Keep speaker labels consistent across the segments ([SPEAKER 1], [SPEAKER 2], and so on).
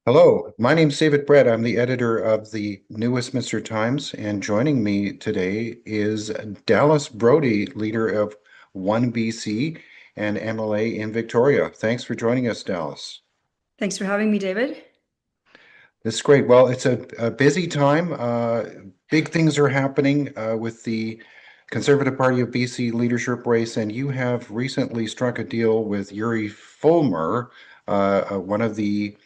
[SPEAKER 1] Hello, my name's David Brett. I'm the editor of the New Westminster Times, and joining me today is Dallas Brodie, leader of One BC and MLA in Victoria. Thanks for joining us, Dallas.
[SPEAKER 2] Thanks for having me, David.
[SPEAKER 1] This is great. Well, it's a busy time. Big things are happening with the Conservative Party of BC leadership race, and you have recently struck a deal with Yuri Fulmer, one of the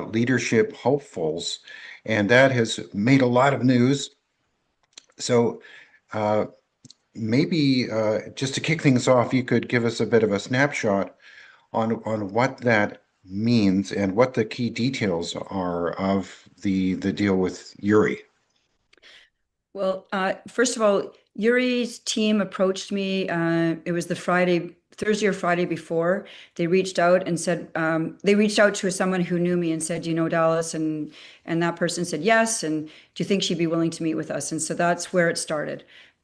[SPEAKER 1] leadership hopefuls, and that has made a lot of news. So uh, maybe just to kick things off, you could give us a bit of a snapshot on what that means and what the key details are of the deal with Yuri.
[SPEAKER 2] Well, first of all, Yuri's team approached me. It was the Thursday or Friday before. They reached out and said they reached out to someone who knew me and said, "Do you know Dallas?" And that person said yes. And do you think she'd be willing to meet with us? And so that's where it started.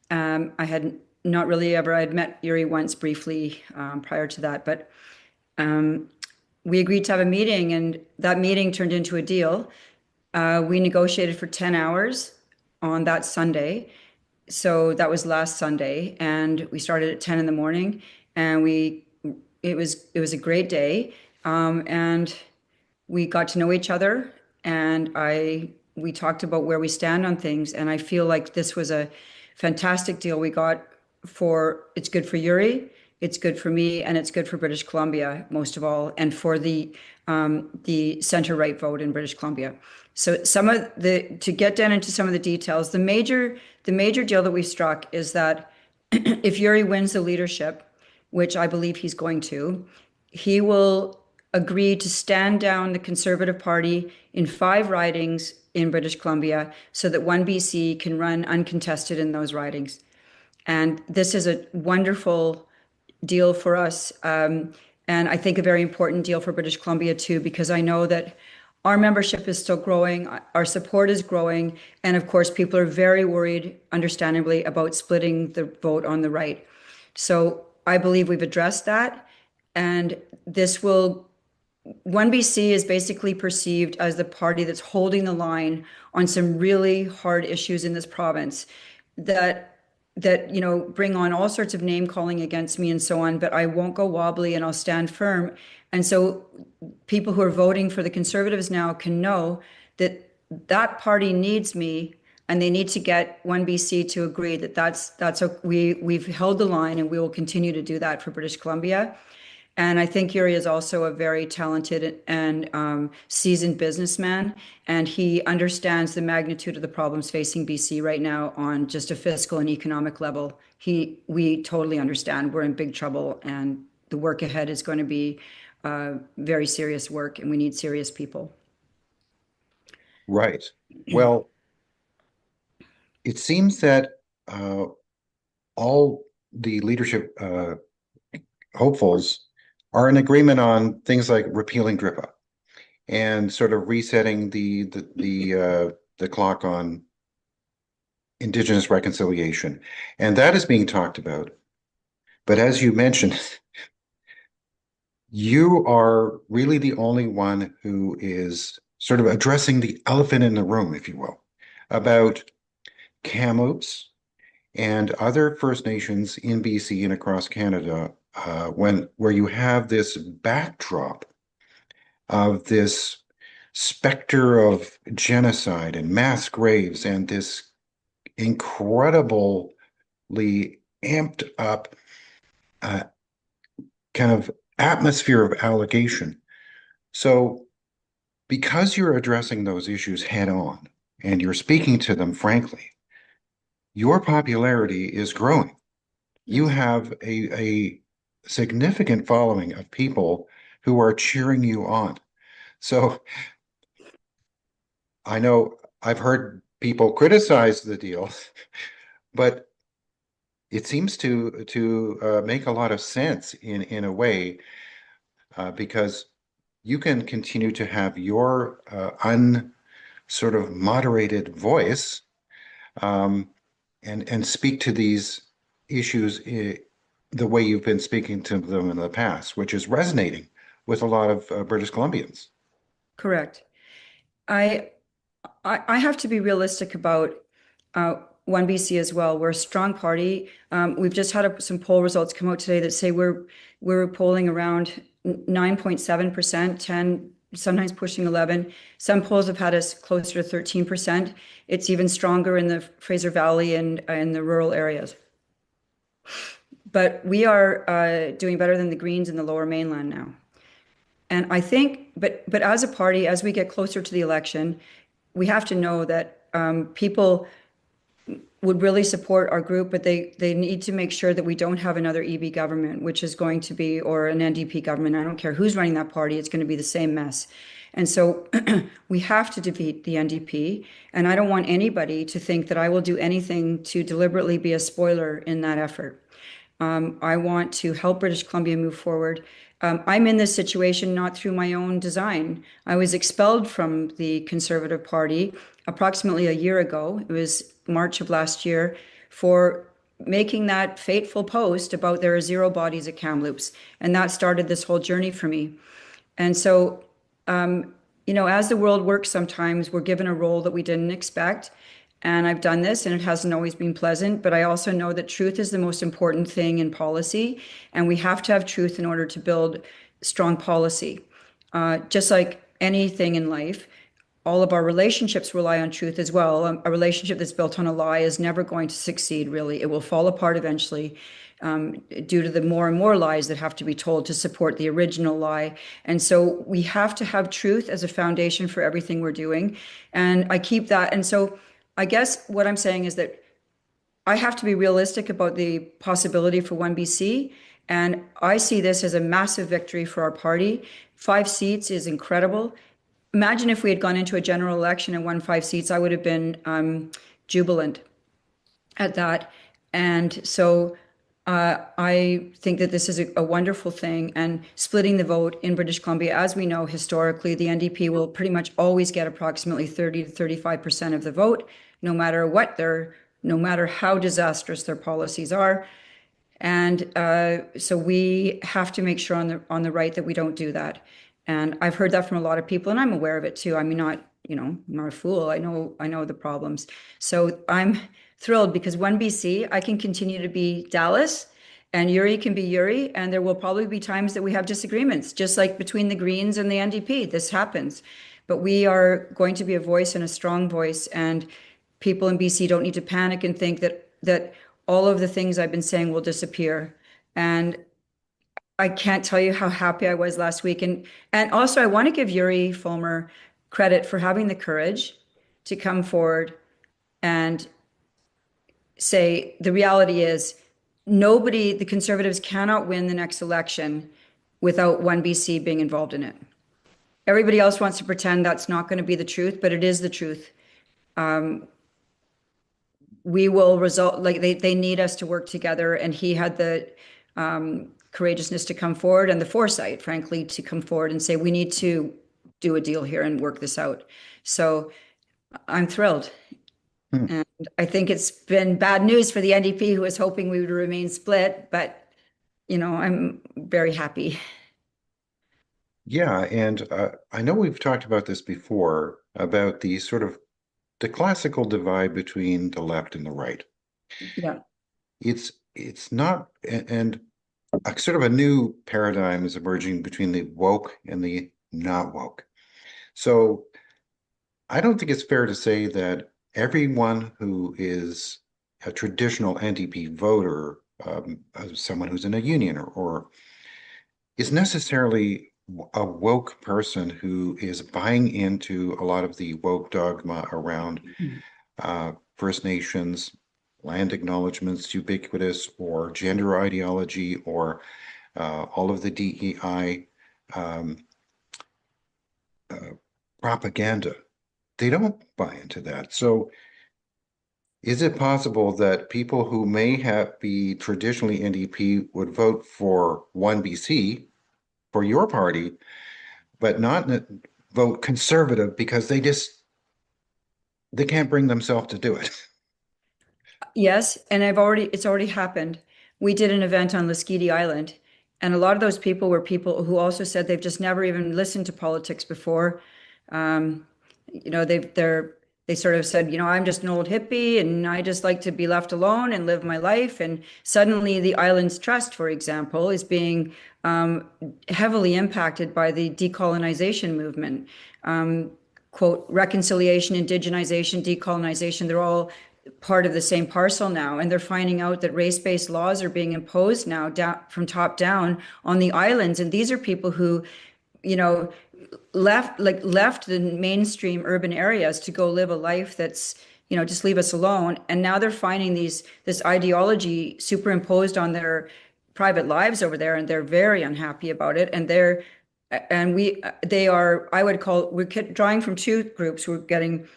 [SPEAKER 2] I had not really ever. I'd met Yuri once briefly prior to that, but we agreed to have a meeting, and that meeting turned into a deal. We negotiated for 10 hours on that Sunday. So that was last Sunday, and we started at 10 in the morning, and it was a great day. And we got to know each other, and I we talked about where we stand on things, and I feel like this was a fantastic deal we got. For It's good for Yuri, it's good for me, and it's good for British Columbia most of all, and for the center right vote in British Columbia. So to get down into some of the details, the major deal that we struck is that if Yuri wins the leadership, which I believe he's going to, he will agree to stand down the Conservative Party in 5 ridings in British Columbia so that One BC can run uncontested in those ridings. And this is a wonderful deal for us. And I think a very important deal for British Columbia too, because I know that our membership is still growing, our support is growing, and of course, people are very worried, understandably, about splitting the vote on the right. So I believe we've addressed that, and this will. 1BC is basically perceived as the party that's holding the line on some really hard issues in this province that bring on all sorts of name calling against me and so on, but I won't go wobbly and I'll stand firm. And so people who are voting for the Conservatives now can know that that party needs me, and they need to get 1BC to agree that we've held the line, and we will continue to do that for British Columbia. And I think Yuri is also a very talented and seasoned businessman, and he understands the magnitude of the problems facing BC right now on just a fiscal and economic level. We totally understand we're in big trouble, and the work ahead is going to be very serious work, and we need serious people.
[SPEAKER 1] Right. Well, it seems that all the leadership hopefuls are in agreement on things like repealing DRIPA and sort of resetting the clock on Indigenous reconciliation. And that is being talked about. But as you mentioned, you are really the only one who is sort of addressing the elephant in the room, if you will, about Kamloops and other First Nations in BC and across Canada, where you have this backdrop of this specter of genocide and mass graves and this incredibly amped up uh, kind of atmosphere of allegation. So, because you're addressing those issues head on and you're speaking to them frankly, your popularity is growing. You
[SPEAKER 2] Yes.
[SPEAKER 1] have a significant following of people who are cheering you on. So, I know I've heard people criticize the deal, but it seems to make a lot of sense in a way because you can continue to have your un sort of moderated voice um, and speak to these issues the way you've been speaking to them in the past, which is resonating with a lot of British Columbians.
[SPEAKER 2] Correct. I I have to be realistic about uh, 1BC as well. We're a strong party. We've just had some poll results come out today that say we're polling around 9.7%, 10, sometimes pushing 11. Some polls have had us closer to 13%. It's even stronger in the Fraser Valley and in the rural areas. But we are doing better than the Greens in the Lower Mainland now. And I think, but as a party, as we get closer to the election, we have to know that people would really support our group, but they need to make sure that we don't have another EB government, which is going to be, or an NDP government. I don't care who's running that party, it's going to be the same mess. And so we have to defeat the NDP. And I don't want anybody to think that I will do anything to deliberately be a spoiler in that effort. I want to help British Columbia move forward. I'm in this situation not through my own design. I was expelled from the Conservative Party approximately a year ago. It was March of last year for making that fateful post about there are zero bodies at Kamloops. And that started this whole journey for me. And so, as the world works, sometimes we're given a role that we didn't expect. And I've done this, and it hasn't always been pleasant. But I also know that truth is the most important thing in policy. And we have to have truth in order to build strong policy. Just like anything in life, all of our relationships rely on truth as well. A relationship that's built on a lie is never going to succeed, really. It will fall apart eventually due to the more and more lies that have to be told to support the original lie. And so we have to have truth as a foundation for everything we're doing. And I keep that. And so I guess what I'm saying is that I have to be realistic about the possibility for 1BC. And I see this as a massive victory for our party. 5 seats is incredible. Imagine if we had gone into a general election and won 5 seats, I would have been jubilant at that. And so I think that this is a wonderful thing. And splitting the vote in British Columbia, as we know historically, the NDP will pretty much always get approximately 30 to 35% of the vote, no matter how disastrous their policies are. And so we have to make sure on the right that we don't do that. And I've heard that from a lot of people, and I'm aware of it too. I mean, I'm not a fool. I know the problems. So I'm thrilled because 1BC, I can continue to be Dallas, and Yuri can be Yuri, and there will probably be times that we have disagreements, just like between the Greens and the NDP. This happens, but we are going to be a voice and a strong voice, and people in BC don't need to panic and think that all of the things I've been saying will disappear. And I can't tell you how happy I was last week. And also I want to give Yuri Fulmer credit for having the courage to come forward and say the reality is the Conservatives cannot win the next election without 1BC being involved in it. Everybody else wants to pretend that's not going to be the truth, but it is the truth. We will result, like they need us to work together, and he had the courageousness to come forward and the foresight, frankly, to come forward and say we need to do a deal here and work this out. So I'm thrilled.
[SPEAKER 1] Hmm.
[SPEAKER 2] And I think it's been bad news for the NDP, who was hoping we would remain split, but I'm very happy.
[SPEAKER 1] Yeah, and I know we've talked about this before about the classical divide between the left and the right.
[SPEAKER 2] Yeah.
[SPEAKER 1] It's not, and a sort of a new paradigm is emerging between the woke and the not woke. So I don't think it's fair to say that everyone who is a traditional NDP voter, someone who's in a union or is necessarily a woke person who is buying into a lot of the woke dogma around First Nations, land acknowledgements, ubiquitous, or gender ideology, or all of the DEI um, uh, propaganda. They don't buy into that. So, is it possible that people who may have be traditionally NDP would vote for 1BC for your party, but not vote conservative because they can't bring themselves to do it?
[SPEAKER 2] Yes, and it's already happened. We did an event on Lasqueti Island, and a lot of those people were people who also said they've just never even listened to politics before. They sort of said, I'm just an old hippie and I just like to be left alone and live my life. And suddenly the Islands Trust, for example, is being heavily impacted by the decolonization movement. Quote, reconciliation, indigenization, decolonization, they're all part of the same parcel now. And they're finding out that race-based laws are being imposed now down, from top down on the islands. And these are people who, you know, left the mainstream urban areas to go live a life that's, just leave us alone. And now they're finding this ideology superimposed on their private lives over there, and they're very unhappy about it. They are, I would call, we're drawing from two groups. We're getting,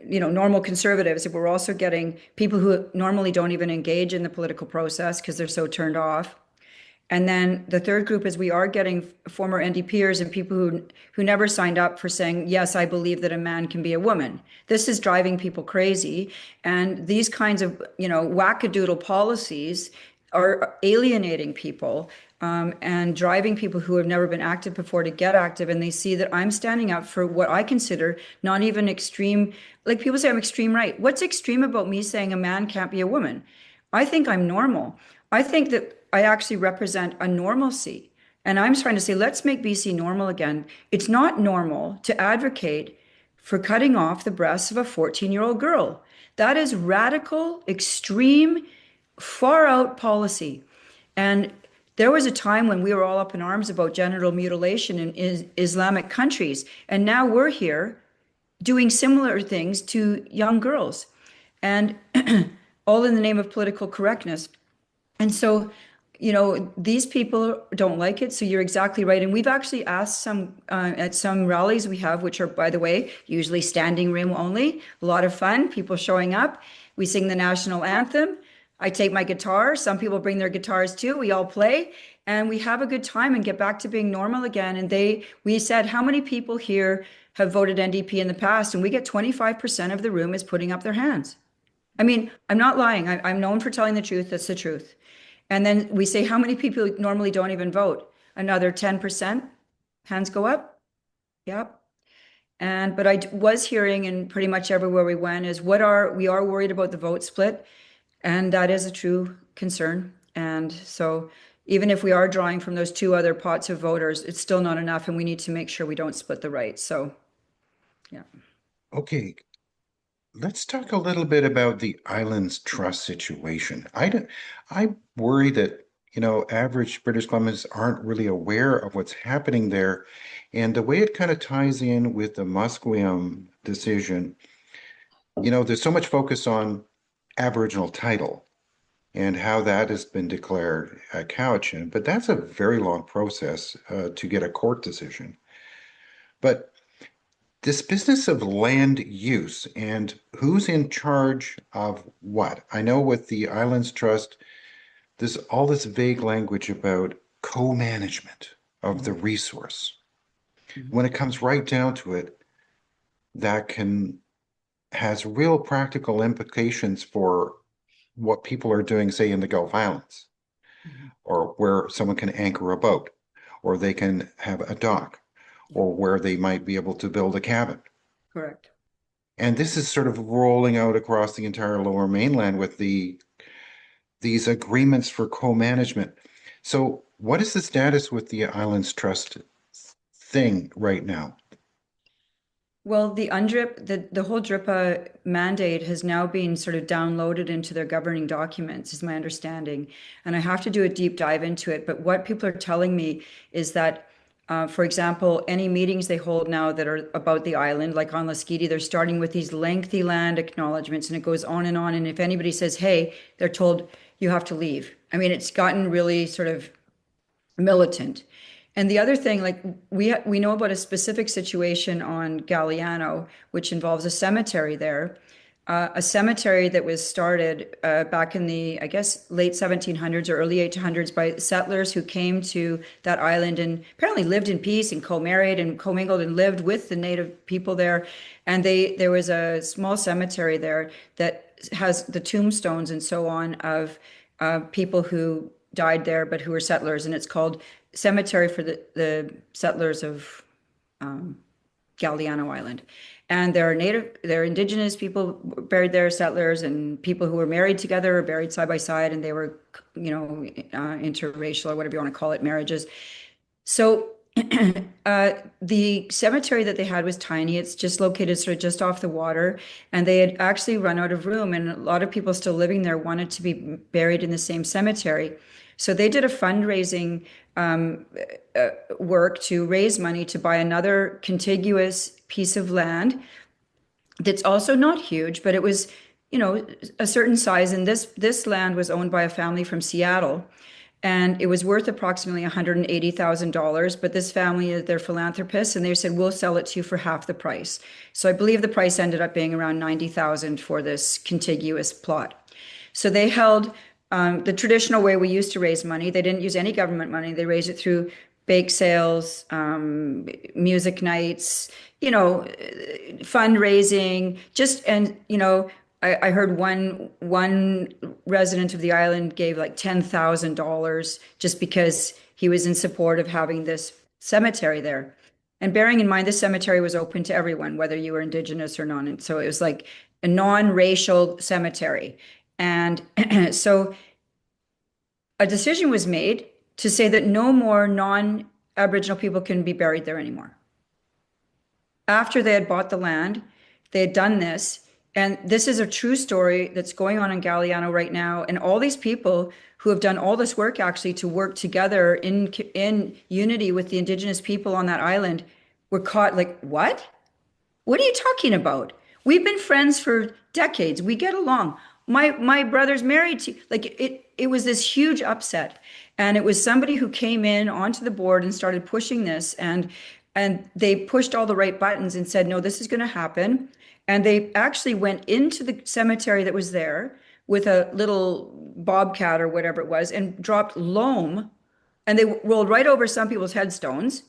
[SPEAKER 2] normal conservatives, but we're also getting people who normally don't even engage in the political process because they're so turned off. And then the third group is we are getting former NDPers and people who never signed up for saying, yes, I believe that a man can be a woman. This is driving people crazy. And these kinds of, wackadoodle policies are alienating people, and driving people who have never been active before to get active. And they see that I'm standing up for what I consider not even extreme. Like people say I'm extreme right. What's extreme about me saying a man can't be a woman? I think I'm normal. I think that I actually represent a normalcy. And I'm trying to say, let's make BC normal again. It's not normal to advocate for cutting off the breasts of a 14-year-old girl. That is radical, extreme, far out policy. And there was a time when we were all up in arms about genital mutilation in Islamic countries. And now we're here doing similar things to young girls. And all in the name of political correctness. And so, these people don't like it. So you're exactly right. And we've actually asked at some rallies we have, which are, by the way, usually standing room only, a lot of fun, people showing up. We sing the national anthem. I take my guitar. Some people bring their guitars too. We all play and we have a good time and get back to being normal again. And we said, how many people here have voted NDP in the past? And we get 25% of the room is putting up their hands. I mean, I'm not lying. I'm known for telling the truth. That's the truth. And then we say, how many people normally don't even vote? Another 10%. Hands go up. Yep. But I was hearing in pretty much everywhere we went is we are worried about the vote split. And that is a true concern. And so even if we are drawing from those two other pots of voters, it's still not enough. And we need to make sure we don't split the right. So, yeah.
[SPEAKER 1] Okay, let's talk a little bit about the Islands Trust situation. I worry that, average British Columbians aren't really aware of what's happening there. And the way it kind of ties in with the Musqueam decision, there's so much focus on Aboriginal title and how that has been declared a Cowichan, but that's a very long process to get a court decision. But this business of land use and who's in charge of what. I know with the Islands Trust, there's all this vague language about co-management of the resource. When it comes right down to it, that has real practical implications for what people are doing, say, in the Gulf Islands, or where someone can anchor a boat, or they can have a dock, or where they might be able to build a cabin.
[SPEAKER 2] Correct.
[SPEAKER 1] And this is sort of rolling out across the entire Lower Mainland with these agreements for co-management. So what is the status with the Islands Trust thing right now?
[SPEAKER 2] Well, the UNDRIP, the whole DRIPA mandate has now been sort of downloaded into their governing documents, is my understanding. And I have to do a deep dive into it. But what people are telling me is that, for example, any meetings they hold now that are about the island, like on Lasqueti, they're starting with these lengthy land acknowledgements, and it goes on and on. And if anybody says, hey, they're told you have to leave. I mean, it's gotten really sort of militant. And the other thing, like we know about a specific situation on Galliano, which involves a cemetery there, a cemetery that was started back in the, I guess, late 1700s or early 1800s by settlers who came to that island and apparently lived in peace and co-married and commingled and lived with the native people there. And there was a small cemetery there that has the tombstones and so on of people who died there but who were settlers, and it's called Cemetery for the Settlers of Galliano Island. And there are indigenous people buried there, settlers, and people who were married together or buried side by side, and they were, interracial or whatever you want to call it, marriages. So the cemetery that they had was tiny. It's just located sort of just off the water, and they had actually run out of room, and a lot of people still living there wanted to be buried in the same cemetery. So they did a fundraising work to raise money to buy another contiguous piece of land that's also not huge, but it was, a certain size. And this land was owned by a family from Seattle, and it was worth approximately $180,000. But this family, they're philanthropists, and they said, we'll sell it to you for half the price. So I believe the price ended up being around 90,000 for this contiguous plot. So they held the traditional way we used to raise money. They didn't use any government money. They raised it through bake sales, music nights, fundraising, I heard one resident of the island gave like $10,000 just because he was in support of having this cemetery there. And bearing in mind, this cemetery was open to everyone, whether you were indigenous or non. And so it was like a non-racial cemetery. And so a decision was made to say that no more non-Aboriginal people can be buried there anymore. After they had bought the land, they had done this. And this is a true story that's going on in Galliano right now. And all these people who have done all this work actually to work together in unity with the Indigenous people on that island were caught like, what? What are you talking about? We've been friends for decades. We get along. My brother's married to, like, it was this huge upset. And it was somebody who came in onto the board and started pushing this, and they pushed all the right buttons and said, no, this is going to happen. And they actually went into the cemetery that was there with a little bobcat or whatever it was and dropped loam, and they rolled right over some people's headstones,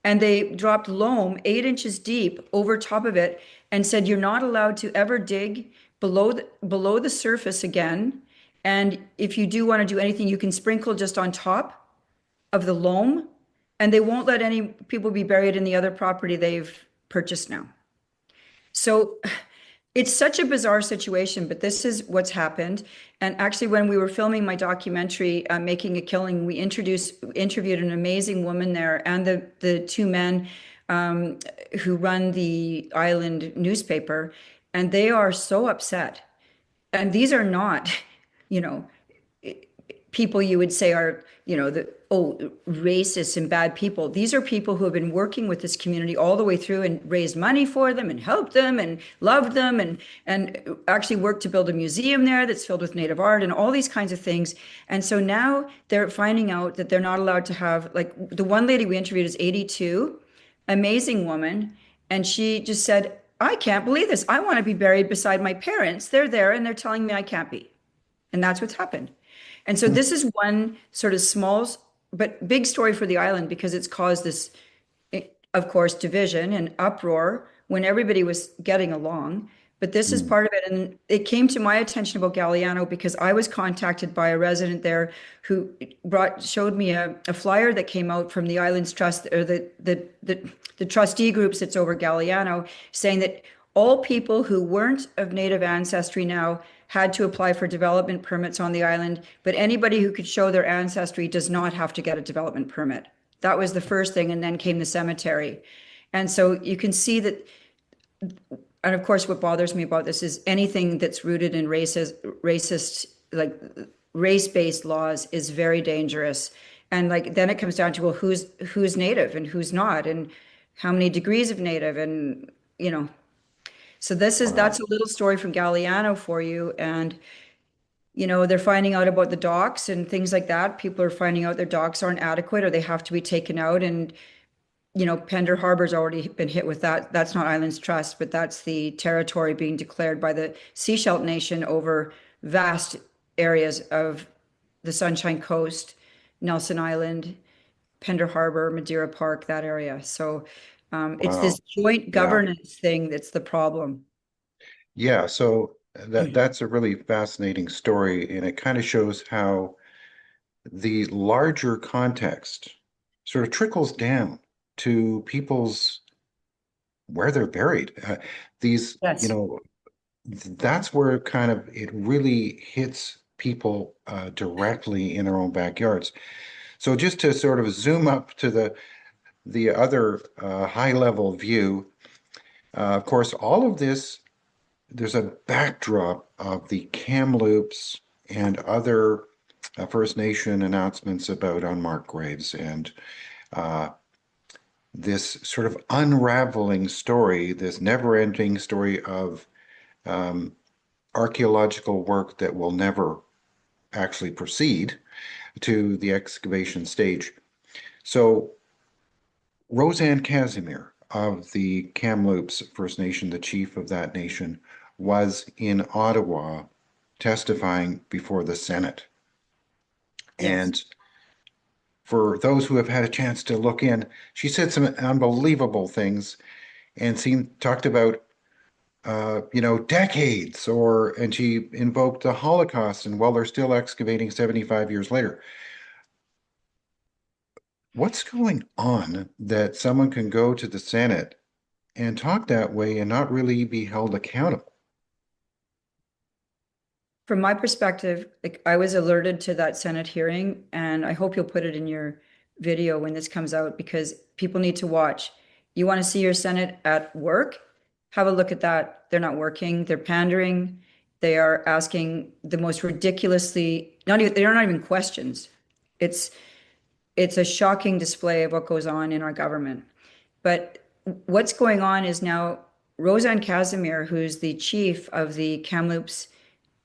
[SPEAKER 2] and they dropped loam 8 inches deep over top of it and said, you're not allowed to ever dig below the surface again. And if you do want to do anything, you can sprinkle just on top of the loam, and they won't let any people be buried in the other property they've purchased now. So it's such a bizarre situation, but this is what's happened. And actually, when we were filming my documentary, Making a Killing, we interviewed an amazing woman there and the two men who run the island newspaper, and they are so upset. And these are not, you know, people you would say are, racist and bad people. These are people who have been working with this community all the way through and raised money for them and helped them and loved them and actually worked to build a museum there that's filled with native art and all these kinds of things. And so now they're finding out that they're not allowed to have, like, the one lady we interviewed is 82, amazing woman. And she just said, I can't believe this. I want to be buried beside my parents. They're there and they're telling me I can't be. And that's what's happened. And so this is one sort of small but big story for the island, because it's caused this, of course, division and uproar when everybody was getting along. But this is part of it. And it came to my attention about Galliano because I was contacted by a resident there who showed me a flyer that came out from the island's trust, or the trustee groups that's over Galliano, saying that all people who weren't of Native ancestry now had to apply for development permits on the island, but anybody who could show their ancestry does not have to get a development permit. That was the first thing, and then came the cemetery. And so you can see that, and of course what bothers me about this is anything that's rooted in racist, like race-based laws is very dangerous. And like then it comes down to, well, who's Native and who's not, and how many degrees of Native, and so that's a little story from Galliano for you. And, they're finding out about the docks and things like that. People are finding out their docks aren't adequate or they have to be taken out. And, Pender Harbor's already been hit with that. That's not Islands Trust, but that's the territory being declared by the Sechelt Nation over vast areas of the Sunshine Coast, Nelson Island, Pender Harbor, Madeira Park, that area. So it's
[SPEAKER 1] Wow.
[SPEAKER 2] this joint
[SPEAKER 1] Yeah.
[SPEAKER 2] governance thing that's the problem.
[SPEAKER 1] Yeah. So that's a really fascinating story, and it kind of shows how the larger context sort of trickles down to people's where they're buried. These,
[SPEAKER 2] Yes.
[SPEAKER 1] that's where kind of it really hits people directly in their own backyards. So just to sort of zoom up to the other high level view, of course, all of this, there's a backdrop of the Kamloops and other First Nation announcements about unmarked graves and uh, this sort of unraveling story, this never-ending story of um, archaeological work that will never actually proceed to the excavation stage. So Roseanne Casimir of the Kamloops First Nation, the chief of that nation, was in Ottawa testifying before the Senate.
[SPEAKER 2] Yes.
[SPEAKER 1] And for those who have had a chance to look in, she said some unbelievable things and talked about decades and she invoked the Holocaust and while they're still excavating 75 years later. What's going on that someone can go to the Senate and talk that way and not really be held accountable?
[SPEAKER 2] From my perspective, like I was alerted to that Senate hearing, and I hope you'll put it in your video when this comes out because people need to watch. You want to see your Senate at work? Have a look at that. They're not working. They're pandering. They are asking the most ridiculously, not even, they're not even questions. It's it's a shocking display of what goes on in our government. But what's going on is now Roseanne Casimir, who's the chief of the Kamloops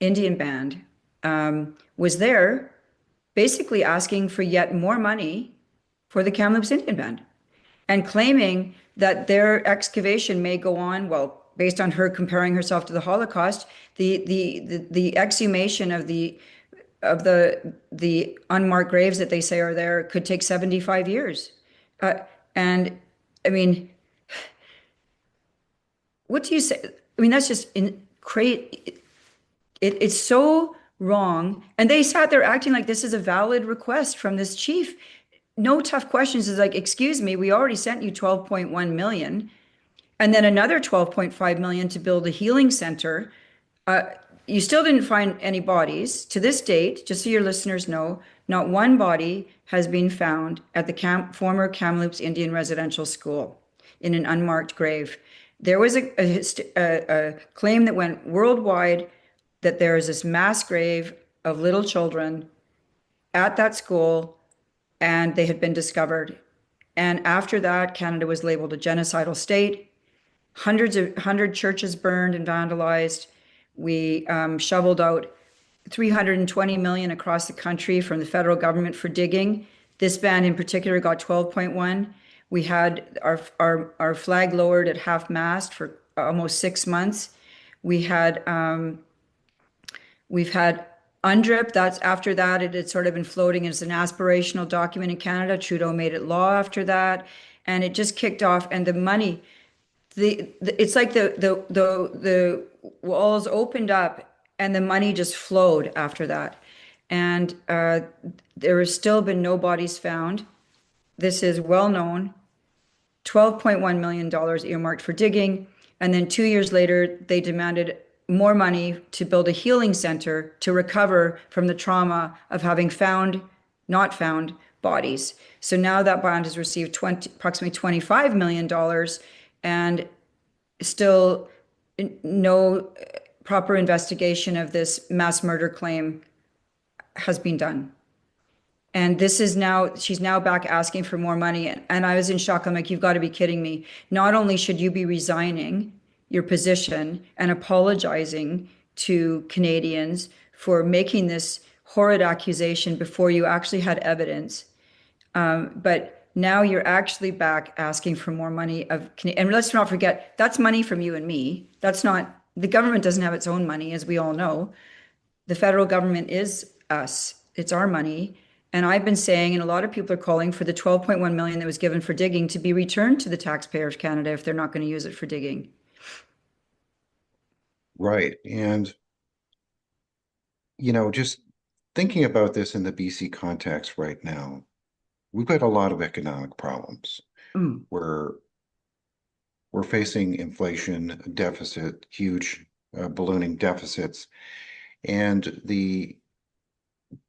[SPEAKER 2] Indian band, was there basically asking for yet more money for the Kamloops Indian band and claiming that their excavation may go on. Well, based on her comparing herself to the Holocaust, the exhumation of the unmarked graves that they say are there could take 75 years. Uh, and I mean, what do you say? I mean, that's just crazy. It's so wrong. And they sat there acting like this is a valid request from this chief. No tough questions. Is like, excuse me, we already sent you 12.1 million and then another 12.5 million to build a healing center. Uh, you still didn't find any bodies. To this date, just so your listeners know, not one body has been found at the former Kamloops Indian Residential School in an unmarked grave. There was a claim that went worldwide that there is this mass grave of little children at that school, and they had been discovered. And after that, Canada was labeled a genocidal state. Hundred churches burned and vandalized. We shoveled out 320 million across the country from the federal government for digging. This band in particular got 12.1. We had our flag lowered at half mast for almost 6 months. We had we've had UNDRIP. That's after that. It had sort of been floating as an aspirational document in Canada. Trudeau made it law after that, and it just kicked off. And the money, it's like the walls opened up and the money just flowed after that. And there has still been no bodies found. This is well known. $12.1 million earmarked for digging. And then 2 years later, they demanded more money to build a healing center to recover from the trauma of having not found bodies. So now that band has received approximately $25 million and still no proper investigation of this mass murder claim has been done. And this is now, she's now back asking for more money. And I was in shock. I'm like, you've got to be kidding me. Not only should you be resigning your position and apologizing to Canadians for making this horrid accusation before you actually had evidence, but now you're actually back asking for more money and let's not forget, that's money from you and me. That's not, the government doesn't have its own money, as we all know. The federal government is us. It's our money. And I've been saying, and a lot of people are calling for the 12.1 million that was given for digging to be returned to the taxpayers of Canada if they're not going to use it for digging.
[SPEAKER 1] Right. And, just thinking about this in the BC context right now, we've got a lot of economic problems
[SPEAKER 2] Mm.
[SPEAKER 1] where we're facing inflation, deficit, huge ballooning deficits. And the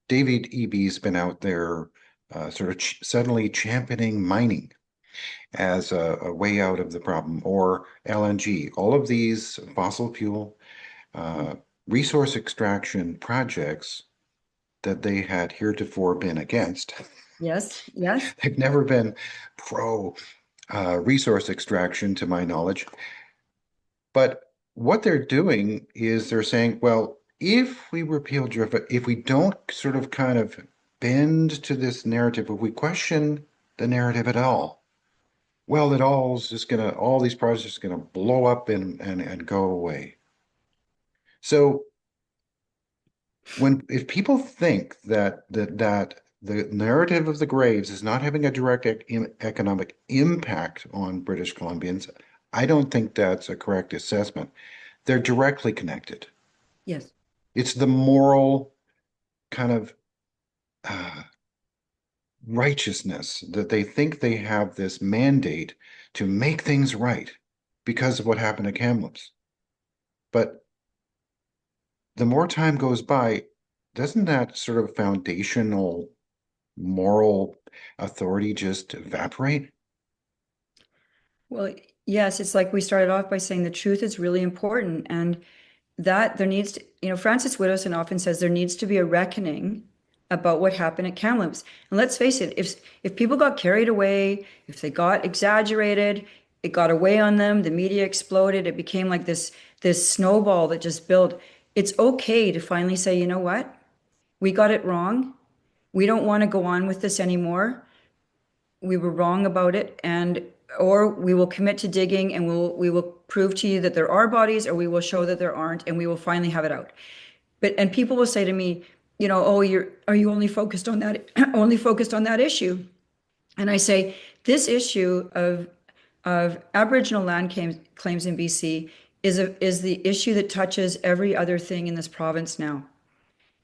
[SPEAKER 1] David Eby's been out there sort of suddenly championing mining as a way out of the problem, or LNG. All of these fossil fuel uh, resource extraction projects that they had heretofore been against.
[SPEAKER 2] Yes, yes.
[SPEAKER 1] They've never been pro resource extraction, to my knowledge. But what they're doing is they're saying, well, if we repeal DRIFA, if we don't sort of kind of bend to this narrative, if we question the narrative at all, well, it all is just gonna, all these projects are gonna blow up and go away. So if people think that the narrative of the graves is not having a direct economic impact on British Columbians, I don't think that's a correct assessment. They're directly connected.
[SPEAKER 2] Yes.
[SPEAKER 1] It's the moral kind of uh, righteousness that they think they have this mandate to make things right because of what happened at Kamloops. But the more time goes by, doesn't that sort of foundational moral authority just evaporate?
[SPEAKER 2] Well, yes, it's like we started off by saying the truth is really important, and that there needs to, Francis Widdowson often says there needs to be a reckoning about what happened at Kamloops. And let's face it, if people got carried away, if they got exaggerated, it got away on them, the media exploded, it became like this snowball that just built. It's okay to finally say, you know what? We got it wrong. We don't want to go on with this anymore. We were wrong about it, and or we will commit to digging, and we will prove to you that there are bodies, or we will show that there aren't, and we will finally have it out. But and people will say to me, oh, are you only focused on that only focused on that issue? And I say this issue of Aboriginal land claims in BC is the issue that touches every other thing in this province now.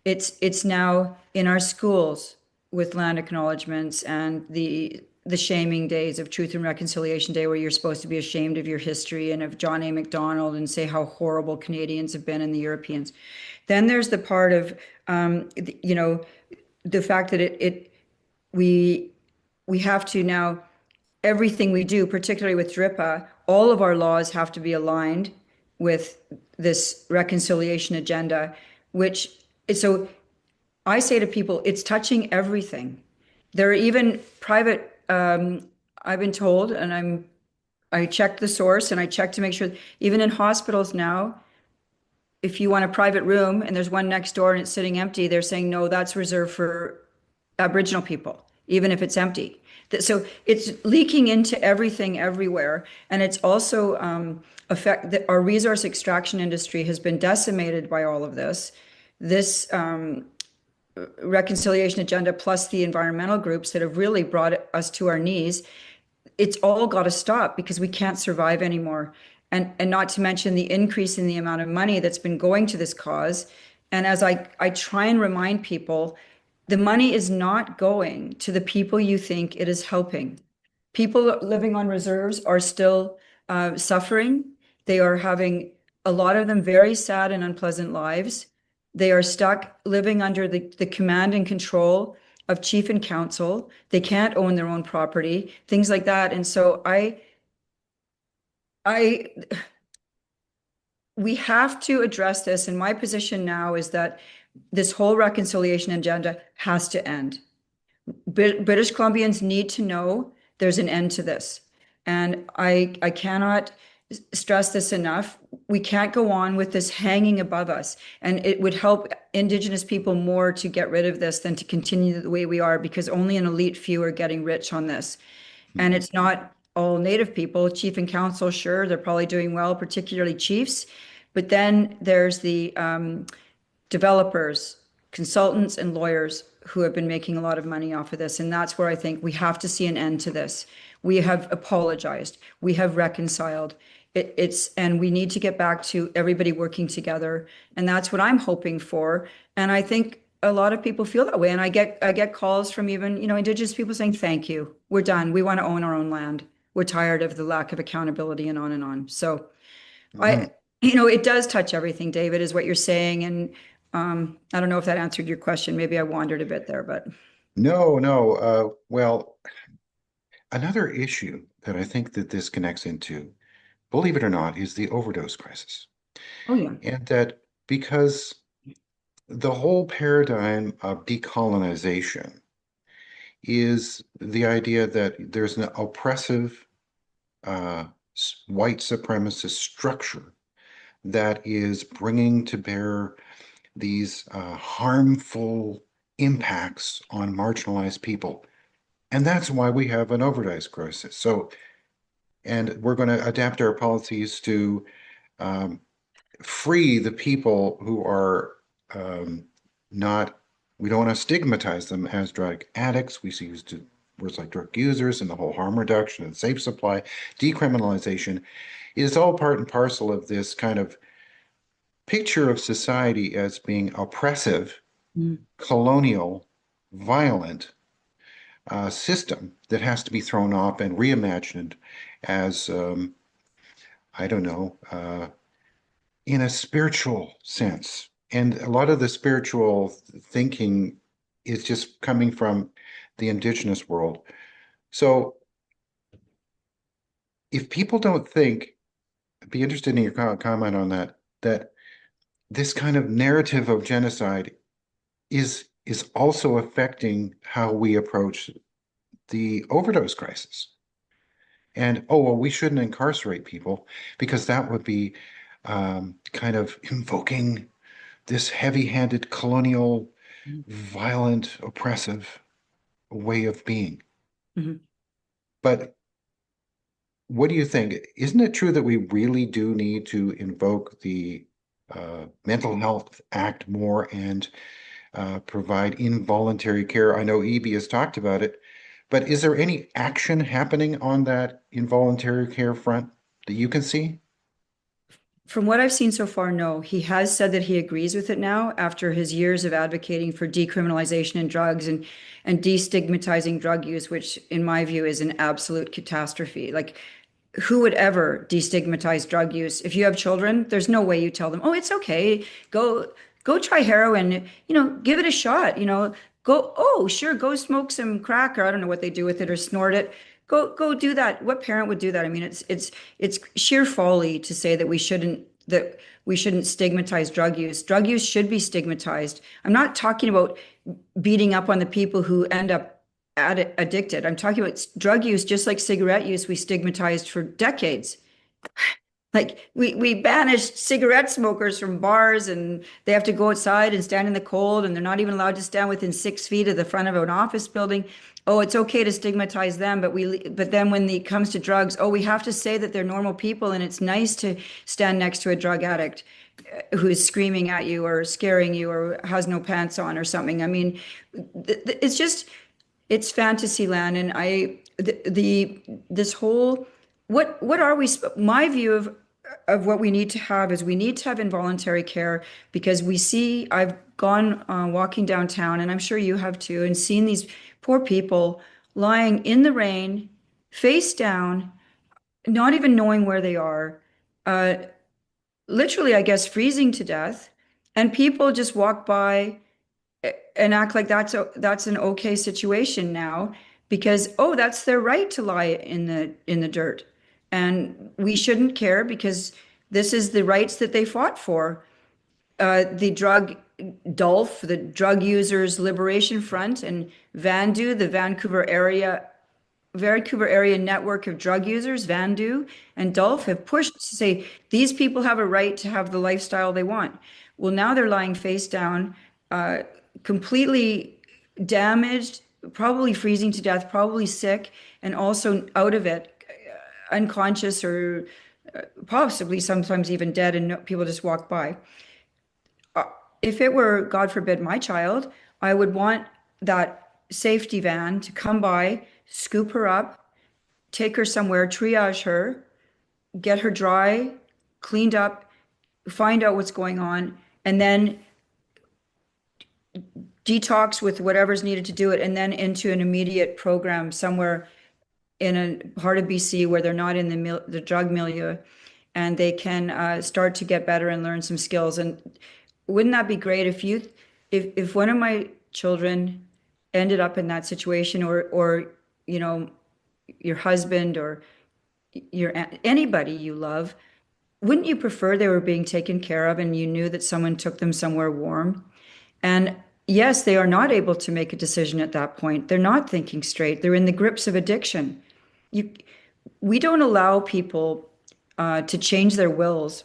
[SPEAKER 2] It's now in our schools with land acknowledgements and the shaming days of Truth and Reconciliation Day, where you're supposed to be ashamed of your history and of John A. Macdonald and say how horrible Canadians have been and the Europeans. Then there's the part of the fact that we we have to now, everything we do, particularly with DRIPA, all of our laws have to be aligned with this reconciliation agenda, which so I say to people, it's touching everything. There are even private, I've been told, and I checked the source and I checked to make sure, even in hospitals now, if you want a private room and there's one next door and it's sitting empty, they're saying, no, that's reserved for Aboriginal people, even if it's empty. So it's leaking into everything everywhere. And it's also affect that our resource extraction industry has been decimated by all of this. This reconciliation agenda plus the environmental groups that have really brought us to our knees, it's all got to stop because we can't survive anymore. And not to mention the increase in the amount of money that's been going to this cause. And as I try and remind people, the money is not going to the people you think it is helping. People living on reserves are still suffering. They are having, a lot of them, very sad and unpleasant lives. They are stuck living under the command and control of chief and council. They can't own their own property, things like that. And so I, we have to address this. And my position now is that this whole reconciliation agenda has to end. British Columbians need to know there's an end to this. And I cannot stress this enough. We can't go on with this hanging above us. And it would help Indigenous people more to get rid of this than to continue the way we are, because only an elite few are getting rich on this. And it's not all Native people. Chief and council, sure, they're probably doing well, particularly chiefs. But then there's the developers, consultants, and lawyers who have been making a lot of money off of this. And that's where I think we have to see an end to this. We have apologized. We have reconciled. And we need to get back to everybody working together. And that's what I'm hoping for. And I think a lot of people feel that way. And I get calls from even, Indigenous people saying, thank you. We're done. We want to own our own land. we're tired of the lack of accountability and on and on. So I,
[SPEAKER 1] Mhm.
[SPEAKER 2] it does touch everything, David, is what you're saying. And I don't know if that answered your question. Maybe I wandered a bit there, but
[SPEAKER 1] No, no. Well, another issue that I think that this connects into, believe it or not, is the overdose crisis.
[SPEAKER 2] oh yeah.
[SPEAKER 1] And that because the whole paradigm of decolonization is the idea that there's an oppressive uh, white supremacist structure that is bringing to bear these harmful impacts on marginalized people. And that's why we have an overdose crisis. So, and we're going to adapt our policies to um, free the people who are um, not, we don't want to stigmatize them as drug addicts. We use words like drug users and the whole harm reduction and safe supply, decriminalization is all part and parcel of this kind of picture of society as being oppressive,
[SPEAKER 2] Mm,
[SPEAKER 1] colonial, violent system that has to be thrown off and reimagined as, I don't know, in a spiritual sense. And a lot of the spiritual thinking is just coming from the indigenous world. So if people don't think, I'd be interested in your comment on that, that this kind of narrative of genocide is also affecting how we approach the overdose crisis. And oh, well, we shouldn't incarcerate people because that would be kind of invoking this heavy-handed, colonial,
[SPEAKER 2] mm,
[SPEAKER 1] violent, oppressive way of being.
[SPEAKER 2] mhm.
[SPEAKER 1] But what do you think? Isn't it true that we really do need to invoke the Mental Health Act more and provide involuntary care? I know EB has talked about it, but is there any action happening on that involuntary care front that you can see?
[SPEAKER 2] From what I've seen so far, no. He has said that he agrees with it now after his years of advocating for decriminalization in drugs and destigmatizing drug use, which in my view is an absolute catastrophe. Like who would ever destigmatize drug use? If you have children, there's no way you tell them, "Oh, it's okay. Go try heroin, give it a shot, go, oh, sure, go smoke some crack or I don't know what they do with it or snort it. Go do that." What parent would do that? I mean, it's sheer folly to say that we shouldn't stigmatize drug use. Drug use should be stigmatized. I'm not talking about beating up on the people who end up addicted. I'm talking about drug use, just like cigarette use, we stigmatized for decades. Like we banished cigarette smokers from bars and they have to go outside and stand in the cold and they're not even allowed to stand within 6 feet of the front of an office building. Oh, it's okay to stigmatize them, but then when it comes to drugs, oh, we have to say that they're normal people and it's nice to stand next to a drug addict who's screaming at you or scaring you or has no pants on or something. I mean, it's just it's fantasy land, and this whole what are we? My view of what we need to have is we need to have involuntary care because we see. I've gone walking downtown, and I'm sure you have too, and seen these poor people lying in the rain, face down, not even knowing where they are, uh, literally, I guess, freezing to death, and people just walk by and act like that's an okay situation now because oh that's their right to lie in the dirt and we shouldn't care because this is the rights that they fought for. The drug DULF, the Drug Users Liberation Front, and VANDU, the Vancouver area network of drug users, VANDU and DULF, have pushed to say these people have a right to have the lifestyle they want. Well, now they're lying face down, uh, completely damaged, probably freezing to death, probably sick, and also out of it, unconscious or possibly sometimes even dead, and people just walk by. If it were, God forbid, my child, I would want that safety van to come by, scoop her up, take her somewhere, triage her, get her dry, cleaned up, find out what's going on, and then detox with whatever's needed to do it, and then into an immediate program somewhere in a part of BC where they're not in the drug milieu, and they can start to get better and learn some skills. And wouldn't that be great if one of my children ended up in that situation, or you know, your husband or anybody you love, wouldn't you prefer they were being taken care of and you knew that someone took them somewhere warm? And yes, they are not able to make a decision at that point. They're not thinking straight. They're in the grips of addiction. You, we don't allow people to change their wills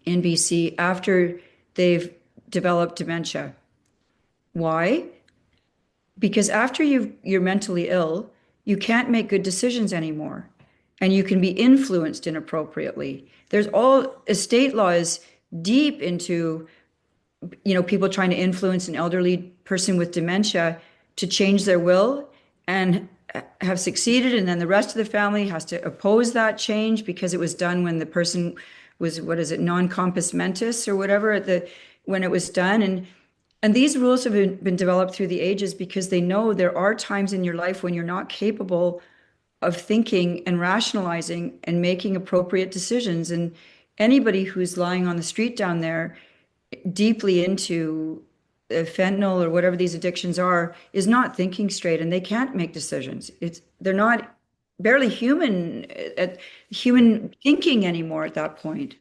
[SPEAKER 2] in BC after they've developed dementia. Why? Because after you're mentally ill, you can't make good decisions anymore, and you can be influenced inappropriately. There's all estate law is deep into, people trying to influence an elderly person with dementia to change their will and have succeeded, and then the rest of the family has to oppose that change because it was done when the person was, what is it, non compos mentis or whatever, when it was done. And these rules have been developed through the ages because they know there are times in your life when you're not capable of thinking and rationalizing and making appropriate decisions. And anybody who's lying on the street down there deeply into fentanyl or whatever these addictions are is not thinking straight, and they can't make decisions. They're not barely human thinking anymore at that point.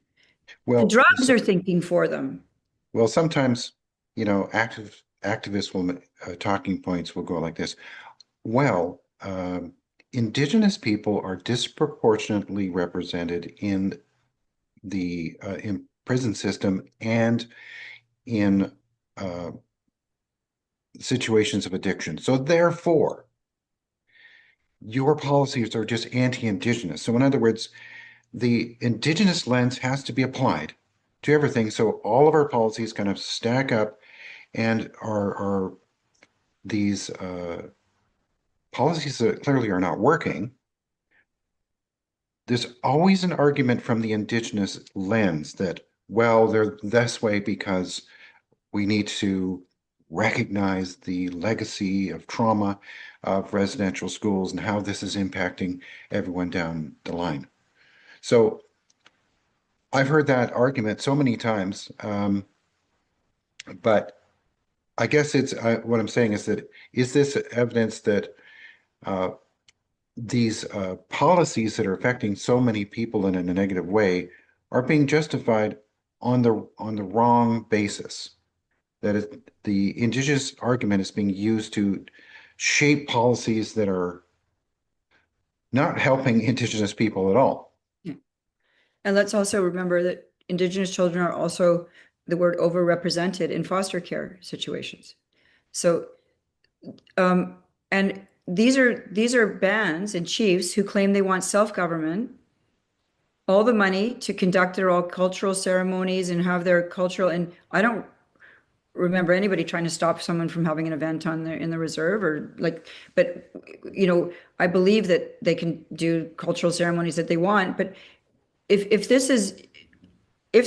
[SPEAKER 2] The
[SPEAKER 1] Well,
[SPEAKER 2] drugs are thinking for them.
[SPEAKER 1] well, sometimes, activists will talking points will go like this. Well, Indigenous people are disproportionately represented in the prison system and in situations of addiction. So therefore, your policies are just anti-Indigenous. So in other words, the Indigenous lens has to be applied to everything. So all of our policies kind of stack up and are these policies that clearly are not working. There's always an argument from the Indigenous lens that, well, they're this way because we need to recognize the legacy of trauma of residential schools and how this is impacting everyone down the line. So I've heard that argument so many times, but I guess it's what I'm saying is this evidence that uh, these policies that are affecting so many people in a negative way are being justified on the wrong basis? That is, the indigenous argument is being used to shape policies that are not helping indigenous people at all.
[SPEAKER 2] Yeah. And let's also remember that Indigenous children are also the word overrepresented in foster care situations. So, um, and these are bands and chiefs who claim they want self-government, all the money to conduct their all cultural ceremonies and have their cultural. And I don't remember anybody trying to stop someone from having an event in the reserve or like, but I believe that they can do cultural ceremonies that they want. But if they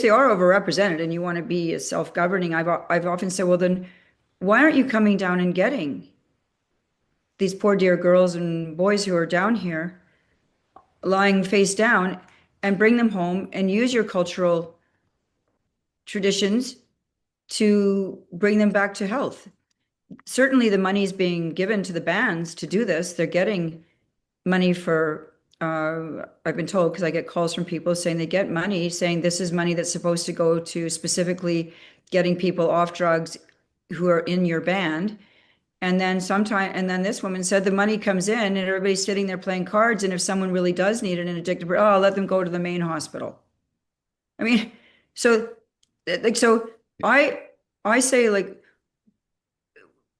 [SPEAKER 2] are overrepresented and you want to be a self-governing, I've often said, well, then why aren't you coming down and getting these poor dear girls and boys who are down here lying face down, and bring them home and use your cultural traditions to bring them back to health? Certainly the money is being given to the bands to do this. They're getting money for, I've been told, because I get calls from people saying they get money, saying this is money that's supposed to go to specifically getting people off drugs who are in your band. And then this woman said the money comes in and everybody's sitting there playing cards. And if someone really does need it and addicted, oh, I'll let them go to the main hospital. I mean, so I I say, like,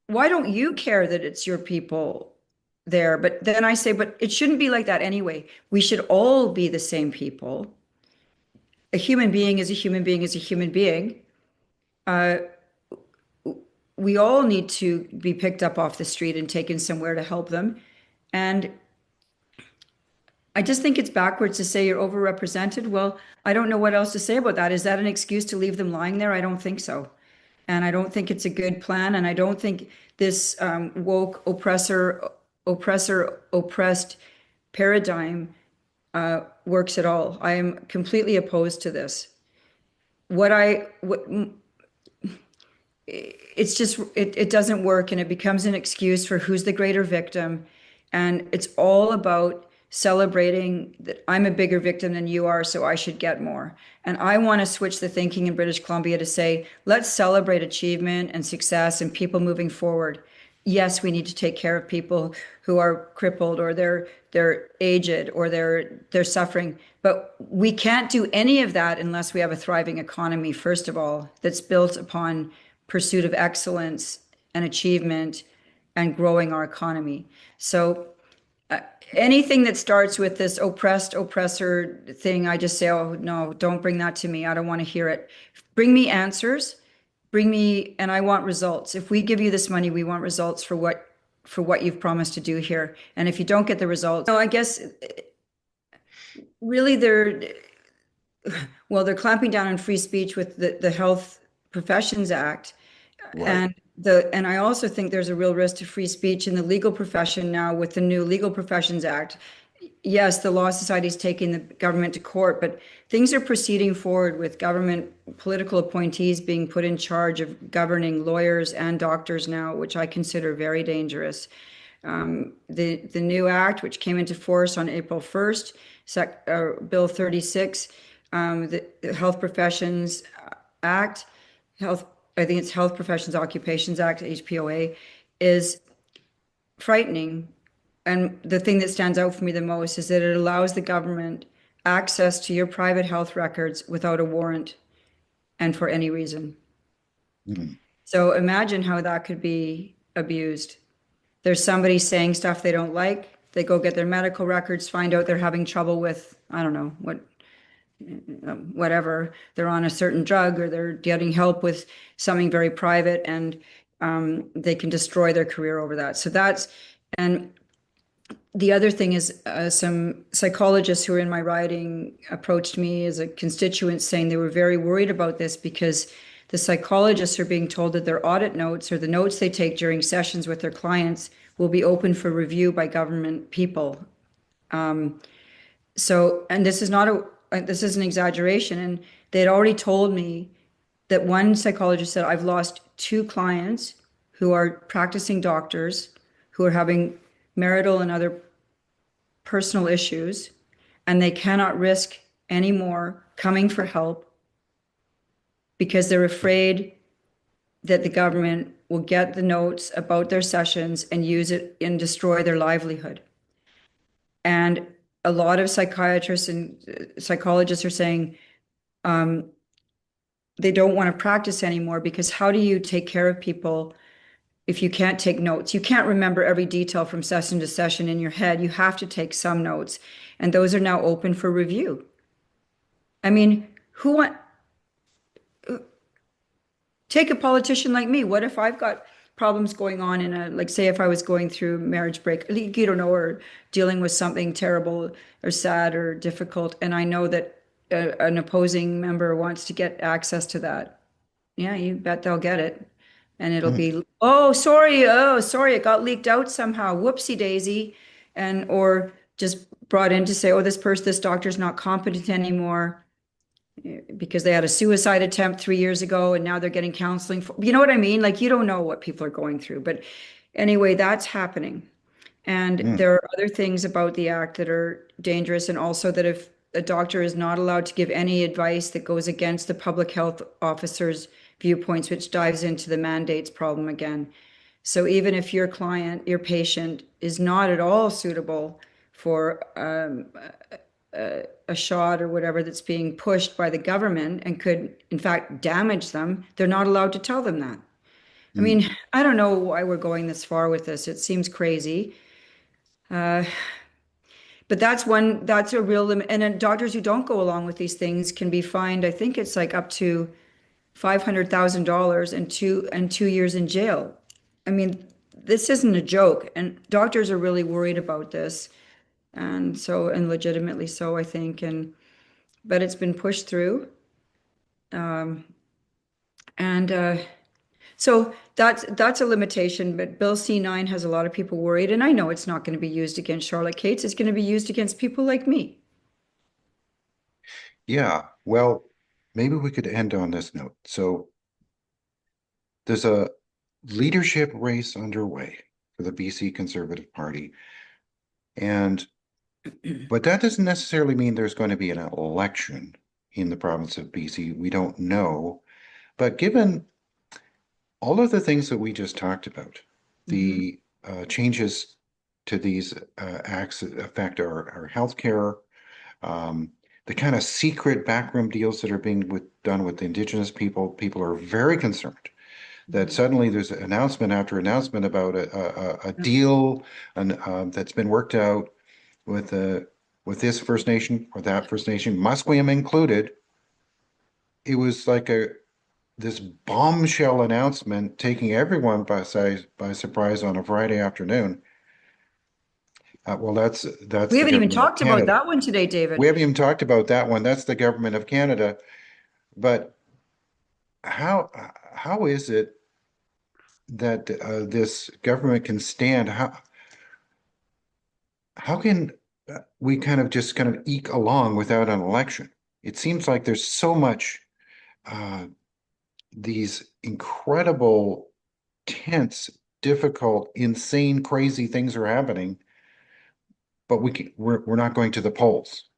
[SPEAKER 2] why don't you care that it's your people there? But then I say, but it shouldn't be like that anyway. We should all be the same people. A human being is a human being is a human being. Uh, we all need to be picked up off the street and taken somewhere to help them. And I just think it's backwards to say you're overrepresented. Well, I don't know what else to say about that. Is that an excuse to leave them lying there? I don't think so. And I don't think it's a good plan. And I don't think this woke oppressed paradigm works at all. I am completely opposed to this. What it's just it doesn't work, and it becomes an excuse for who's the greater victim, and it's all about celebrating that I'm a bigger victim than you are, so I should get more. And I want to switch the thinking in British Columbia to say, let's celebrate achievement and success and people moving forward. Yes, we need to take care of people who are crippled, or they're aged, or they're suffering, but we can't do any of that unless we have a thriving economy, first of all, that's built upon pursuit of excellence and achievement and growing our economy. So anything that starts with this oppressed oppressor thing, I just say, oh no, don't bring that to me. I don't want to hear it. Bring me answers. Bring me, and I want results. If we give you this money, we want results for what you've promised to do here. And if you don't get the results, no, I guess really they're clamping down on free speech with the Health Professions Act.
[SPEAKER 1] Right.
[SPEAKER 2] And I also think there's a real risk to free speech in the legal profession now with the new Legal Professions Act. Yes, the Law Society is taking the government to court, but things are proceeding forward with government political appointees being put in charge of governing lawyers and doctors now, which I consider very dangerous. The new act, which came into force on April 1st, Bill 36, the Health Professions Act, I think it's Health Professions Occupations Act, HPOA, is frightening. And the thing that stands out for me the most is that it allows the government access to your private health records without a warrant and for any reason.
[SPEAKER 1] Mm.
[SPEAKER 2] So imagine how that could be abused. There's somebody saying stuff they don't like. They go get their medical records, find out they're having trouble with, I don't know, whatever, they're on a certain drug, or they're getting help with something very private, and they can destroy their career over that. And the other thing is, some psychologists who are in my riding approached me as a constituent saying they were very worried about this because the psychologists are being told that their audit notes, or the notes they take during sessions with their clients, will be open for review by government people. And this is an exaggeration. And they'd already told me that one psychologist said, I've lost two clients who are practicing doctors who are having marital and other personal issues, and they cannot risk anymore coming for help because they're afraid that the government will get the notes about their sessions and use it and destroy their livelihood. And a lot of psychiatrists and psychologists are saying they don't want to practice anymore, because how do you take care of people if you can't take notes? You can't remember every detail from session to session in your head. You have to take some notes, and those are now open for review. I mean, take a politician like me. What if I've got problems going on like, say if I was going through marriage break, you don't know, or dealing with something terrible or sad or difficult, and I know that an opposing member wants to get access to that. Yeah, you bet they'll get it. And it'll
[SPEAKER 1] Mm.
[SPEAKER 2] be, oh, sorry, it got leaked out somehow. Whoopsie daisy. And or just brought in to say, oh, this doctor's not competent anymore because they had a suicide attempt 3 years ago and now they're getting counseling for, you know what I mean? Like, you don't know what people are going through. But anyway, that's happening. And
[SPEAKER 1] Mm.
[SPEAKER 2] there are other things about the act that are dangerous, and also that if a doctor is not allowed to give any advice that goes against the public health officer's viewpoints, which dives into the mandates problem again. So even if your client, your patient, is not at all suitable for a shot or whatever that's being pushed by the government and could, in fact, damage them, they're not allowed to tell them that. I
[SPEAKER 1] Mm.
[SPEAKER 2] mean, I don't know why we're going this far with this. It seems crazy. But that's a real limit. And then doctors who don't go along with these things can be fined. I think it's like up to $500,000 and 2 years in jail. I mean, this isn't a joke, and doctors are really worried about this, and legitimately so, I think. But it's been pushed through, and So that's a limitation, but Bill C9 has a lot of people worried, and I know it's not going to be used against Charlotte Cates. It's going to be used against people like me.
[SPEAKER 1] Yeah, well, maybe we could end on this note. So there's a leadership race underway for the BC Conservative Party. And but that doesn't necessarily mean there's going to be an election in the province of BC. We don't know. But given all of the things that we just talked about,
[SPEAKER 2] Mhm.
[SPEAKER 1] the changes to these acts that affect our healthcare, the kind of secret backroom deals that are being done with Indigenous people, people are very concerned that
[SPEAKER 2] Mhm.
[SPEAKER 1] suddenly there's announcement after announcement about a
[SPEAKER 2] Yeah.
[SPEAKER 1] deal that's been worked out with this First Nation or that First Nation, Musqueam included. It was like a this bombshell announcement taking everyone by surprise on a Friday afternoon. Well, that's
[SPEAKER 2] We
[SPEAKER 1] the
[SPEAKER 2] haven't even
[SPEAKER 1] government of
[SPEAKER 2] talked about
[SPEAKER 1] Canada.
[SPEAKER 2] that one today,
[SPEAKER 1] We
[SPEAKER 2] David.
[SPEAKER 1] haven't even talked about that one. That's the government of Canada. But how how is it that this government can stand? How can we kind of eke along without an election? It seems like there's so much uh, these incredible, tense, difficult, insane, crazy things are happening, but we're not going to the polls.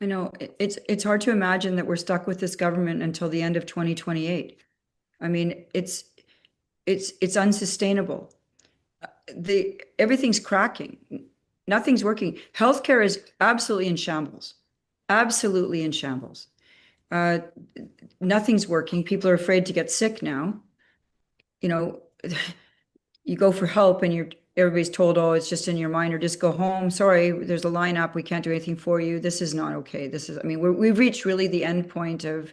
[SPEAKER 2] I know it's hard to imagine that we're stuck with this government until the end of 2028. I mean, it's unsustainable. The everything's cracking. Nothing's working. Healthcare is absolutely in shambles. Absolutely in shambles. Uh, Nothing's working. People are afraid to get sick now. You know, you go for help and everybody's told, oh, it's just in your mind, or just go home. Sorry, there's a lineup. We can't do anything for you. This is not okay. I mean, we've reached really the end point of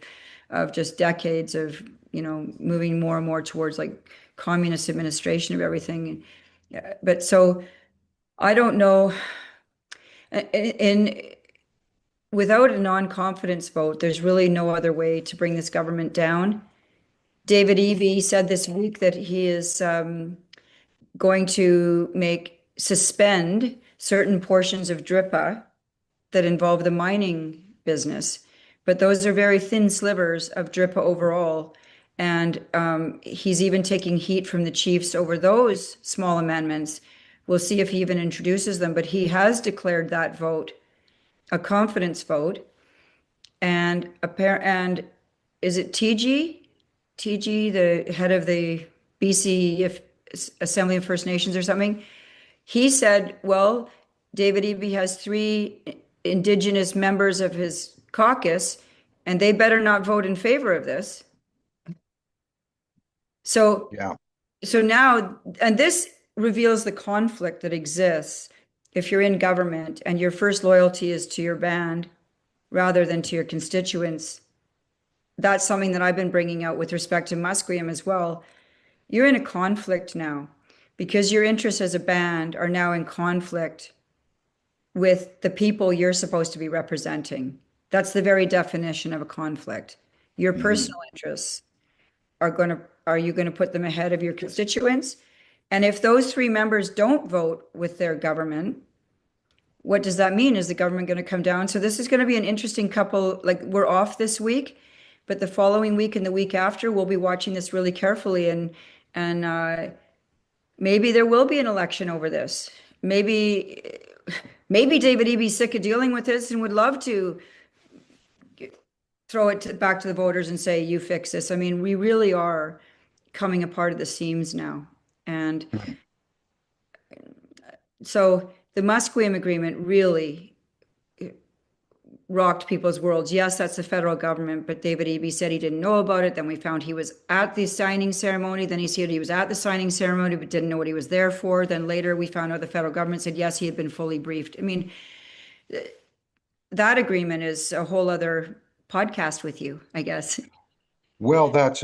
[SPEAKER 2] just decades of, moving more and more towards like communist administration of everything. Yeah, but so I don't know. And without a non-confidence vote, there's really no other way to bring this government down. David Eby said this week that he is going to suspend certain portions of DRIPA that involve the mining business, but those are very thin slivers of DRIPA overall. And he's even taking heat from the chiefs over those small amendments. We'll see if he even introduces them, but he has declared that vote a confidence vote. And is it TG? TG, the head of the BC Assembly of First Nations or something? He said, well, David Eby has three Indigenous members of his caucus, and they better not vote in favor of this. So,
[SPEAKER 1] Yeah.
[SPEAKER 2] so now, and this reveals the conflict that exists if you're in government and your first loyalty is to your band rather than to your constituents. That's something that I've been bringing out with respect to Musqueam as well. You're in a conflict now because your interests as a band are now in conflict with the people you're supposed to be representing. That's the very definition of a conflict. Your
[SPEAKER 1] Mhm.
[SPEAKER 2] personal interests are you going to put them ahead of your constituents? And if those three members don't vote with their government, what does that mean? Is the government going to come down? So this is going to be an interesting couple, like we're off this week, but the following week and the week after, we'll be watching this really carefully and maybe there will be an election over this. Maybe David Eby's sick of dealing with this and would love to throw it back to the voters and say, you fix this. I mean, we really are coming apart at the seams now. And so the Musqueam agreement really rocked people's worlds. Yes, that's the federal government, but David Eby said he didn't know about it. Then we found he was at the signing ceremony. Then he said he was at the signing ceremony, but didn't know what he was there for. Then later we found out the federal government said, yes, he had been fully briefed. I mean, that agreement is a whole other podcast with you, I guess.
[SPEAKER 1] Well, that's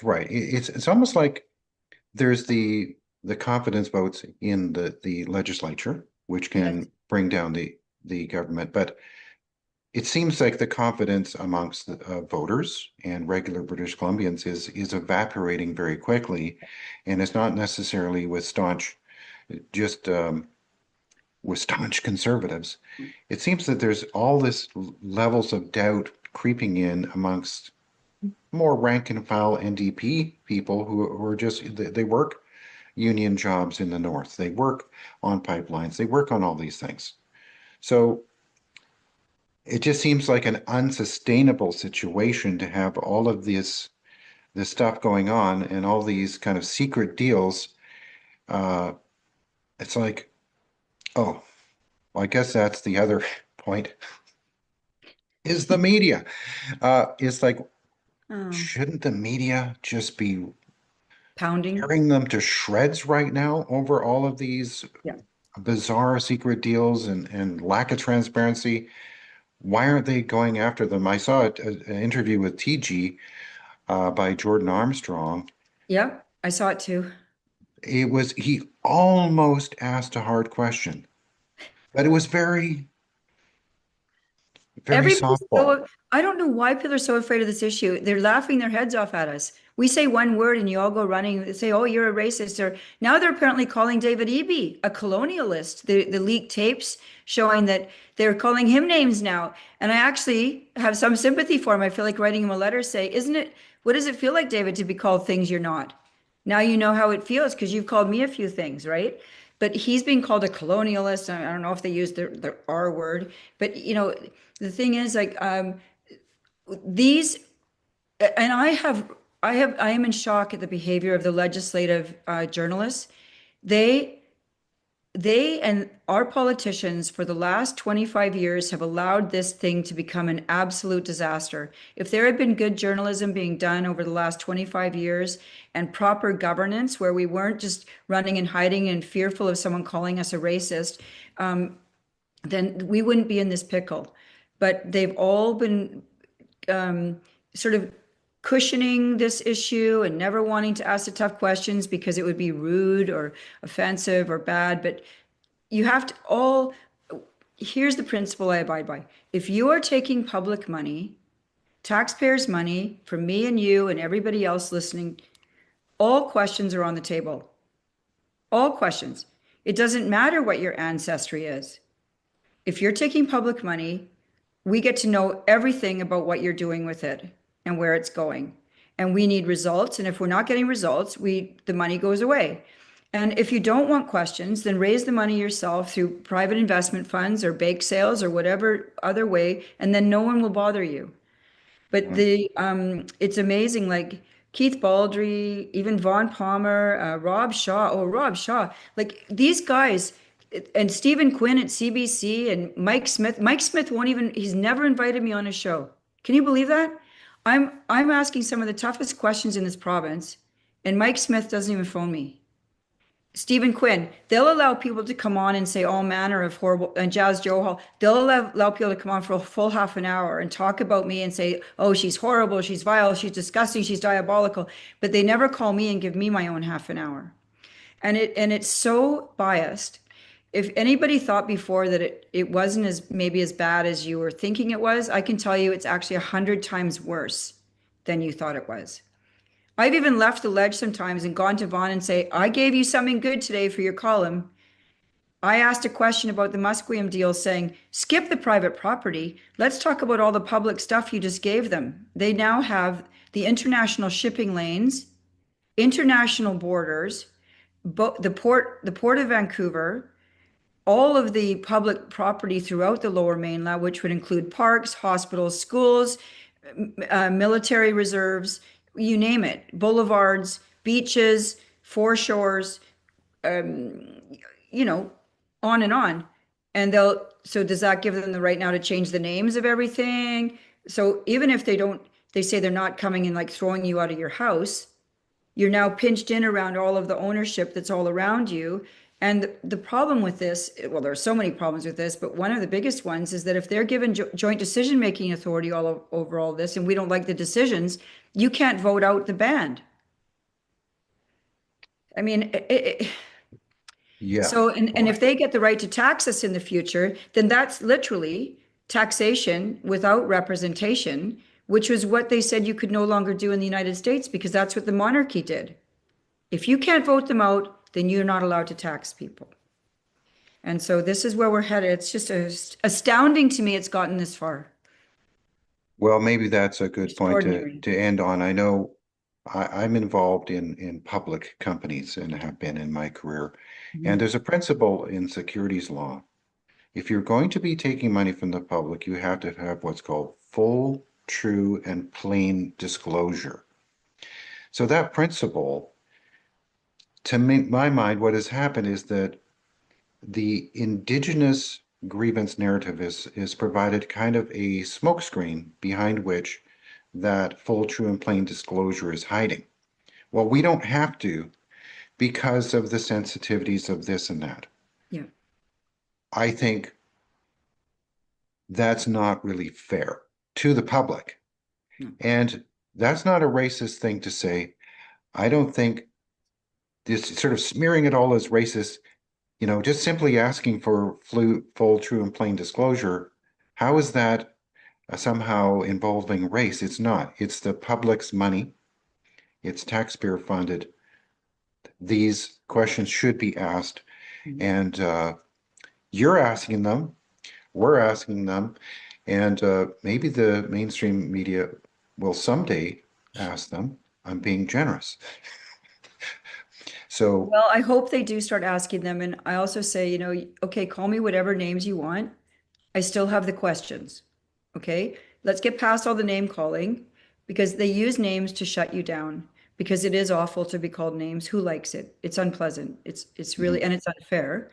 [SPEAKER 1] right. It's almost like there's the confidence votes in the legislature, which
[SPEAKER 2] Yes.
[SPEAKER 1] can bring down the government, but it seems like the confidence amongst the voters and regular British Columbians is evaporating very quickly, and it's not necessarily with just with staunch conservatives. It seems that there's all this levels of doubt creeping in amongst more rank and file NDP people who are just they work union jobs in the north, they work on pipelines, they work on all these things. So it just seems like an unsustainable situation to have all of this stuff going on and all these kind of secret deals. Uh, it's like, oh, well, I guess that's the other point is the media. It's like,
[SPEAKER 2] Oh,
[SPEAKER 1] shouldn't the media just be
[SPEAKER 2] pounding.
[SPEAKER 1] tearing them to shreds right now over all of these
[SPEAKER 2] Yeah.
[SPEAKER 1] bizarre secret deals and lack of transparency? Why aren't they going after them? I saw an interview with TG by Jordan Armstrong.
[SPEAKER 2] Yeah, I saw it too.
[SPEAKER 1] He almost asked a hard question, but it was very
[SPEAKER 2] Everybody's
[SPEAKER 1] softball.
[SPEAKER 2] so, I don't know why people are so afraid of this issue. They're laughing their heads off at us. We say one word and you all go running and say, oh, you're a racist. Or now they're apparently calling David Eby a colonialist. The leaked tapes showing that they're calling him names now. And I actually have some sympathy for him. I feel like writing him a letter, say, what does it feel like, David, to be called things you're not? Now you know how it feels because you've called me a few things, right? But he's being called a colonialist. I don't know if they use the R word, but the thing is like these, and I am in shock at the behavior of the legislative journalists. They they and our politicians for the last 25 years have allowed this thing to become an absolute disaster. If there had been good journalism being done over the last 25 years and proper governance where we weren't just running and hiding and fearful of someone calling us a racist, then we wouldn't be in this pickle. But they've all been sort of cushioning this issue and never wanting to ask the tough questions because it would be rude or offensive or bad. But you have to all, here's the principle I abide by. If you are taking public money, taxpayers' money from me and you and everybody else listening, all questions are on the table. All questions. It doesn't matter what your ancestry is. If you're taking public money, we get to know everything about what you're doing with it and where it's going. And we need results. And if we're not getting results, the money goes away. And if you don't want questions, then raise the money yourself through private investment funds or bake sales or whatever other way, and then no one will bother you. But it's amazing. Like Keith Baldry, even Vaughn Palmer, Rob Shaw. Oh, Rob Shaw. Like these guys, and Stephen Quinn at CBC and Mike Smith. Mike Smith won't even. He's never invited me on his show. Can you believe that? I'm asking some of the toughest questions in this province, and Mike Smith doesn't even phone me. Stephen Quinn, they'll allow people to come on and say all manner of horrible, and Jazz Joe Hall, they'll allow people to come on for a full half an hour and talk about me and say, oh, she's horrible, she's vile, she's disgusting, she's diabolical. But they never call me and give me my own half an hour. And it's so biased. If anybody thought before that it wasn't as maybe as bad as you were thinking it was, I can tell you it's actually 100 times worse than you thought it was. I've even left the ledge sometimes and gone to Vaughn and say, I gave you something good today for your column. I asked a question about the Musqueam deal saying, skip the private property. Let's talk about all the public stuff you just gave them. They now have the international shipping lanes, international borders, the port of Vancouver, all of the public property throughout the lower mainland, which would include parks, hospitals, schools, military reserves, you name it, boulevards, beaches, foreshores, you know, on and on. And so does that give them the right now to change the names of everything? So even if they say they're not coming and like throwing you out of your house, you're now pinched in around all of the ownership that's all around you. And the problem with this, well, there are so many problems with this, but one of the biggest ones is that if they're given joint decision-making authority over all this, and we don't like the decisions, you can't vote out the band. I mean,
[SPEAKER 1] Yeah.
[SPEAKER 2] so, and
[SPEAKER 1] Boy.
[SPEAKER 2] if they get the right to tax us in the future, then that's literally taxation without representation, which was what they said you could no longer do in the United States because that's what the monarchy did. If you can't vote them out, then you're not allowed to tax people. And so this is where we're headed. It's just astounding to me it's gotten this far.
[SPEAKER 1] Well, maybe that's a good point
[SPEAKER 2] Extraordinary.
[SPEAKER 1] to end on. I know I'm involved in public companies and have been in my career. And
[SPEAKER 2] Mhm.
[SPEAKER 1] there's a principle in securities law. If you're going to be taking money from the public, you have to have what's called full, true, and plain disclosure. So that principle, to my mind, what has happened is that the indigenous grievance narrative is provided kind of a smokescreen behind which that full, true, and plain disclosure is hiding. Well, we don't have to because of the sensitivities of this and that.
[SPEAKER 2] Yeah.
[SPEAKER 1] I think that's not really fair to the public.
[SPEAKER 2] No.
[SPEAKER 1] And that's not a racist thing to say. I don't think this sort of smearing it all as racist, just simply asking for full, true, and plain disclosure, how is that somehow involving race? It's not. It's the public's money. It's taxpayer funded. These questions should be asked.
[SPEAKER 2] Mhm.
[SPEAKER 1] And you're asking them, we're asking them, and maybe the mainstream media will someday ask them. I'm being generous. So,
[SPEAKER 2] Well, I hope they do start asking them. And I also say, okay, call me whatever names you want. I still have the questions. Okay. Let's get past all the name calling because they use names to shut you down because it is awful to be called names. Who likes it? It's unpleasant. It's
[SPEAKER 1] mhm.
[SPEAKER 2] really, and it's unfair.